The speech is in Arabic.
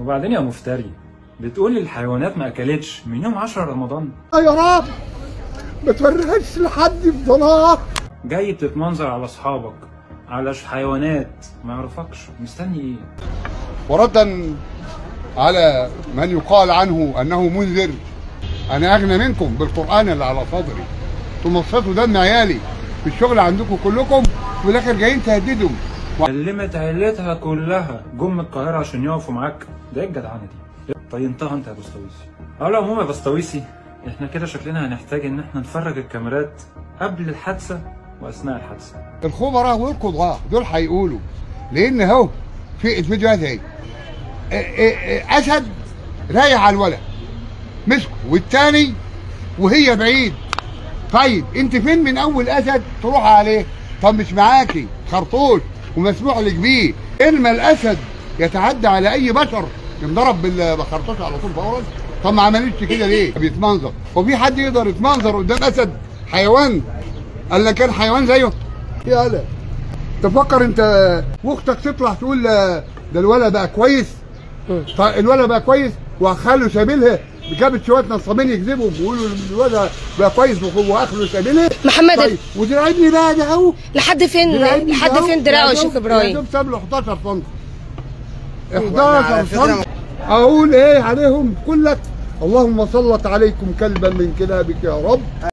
وبعدين يا مفتري، بتقولي الحيوانات ما اكلتش من يوم 10 رمضان؟ يا رب ما توريهاش لحد في ضناها. جاي بتتمنظر على اصحابك على حيوانات ما يعرفكش، مستني ايه؟ وردا على من يقال عنه انه منذر، انا اغنى منكم بالقران اللي على صدري. تمصصوا دم عيالي في الشغل عندكم كلكم، وفي الاخر جايين تهددوا. كلمت عيلتها كلها جم من القاهره عشان يقفوا معاك، ده ايه الجدعنه دي؟ طينتها انت يا بسطويسي. على العموم يا بسطويسي، احنا كده شكلنا هنحتاج ان احنا نفرج الكاميرات قبل الحادثه واثناء الحادثه. الخبراء والقضاة دول هيقولوا، لان اهو في فيديوهات اهي اسد رايح على الولد مسكه والتاني وهي بعيد. طيب انت فين من اول اسد تروح عليه؟ طب مش معاكي خرطوش ومسموح لك بيه، اما الاسد يتعدى على اي بشر ينضرب بالخرطوش على طول فورا. طب ما عملتش كده ليه؟ بيتمنظر، وفي حد يقدر يتمنظر قدام اسد حيوان؟ قال لك كان حيوان زيه؟ يا هلا تفكر انت واختك تطلع تقول ده الولد بقى كويس؟ طيب الولد بقى كويس واخاله سابيلها، جابت شويه نصابين يكذبوا بيقولوا الولد بقى كويس واخله سابيلها. محمد طيب ودراعبني بقى ده اهو لحد فين دراعه يا شيخ ابراهيم؟ يا دوب ساب له 11 سم 11 سم. اقول ايه عليهم كلك؟ اللهم صلت عليكم كلبا من كلابك يا رب.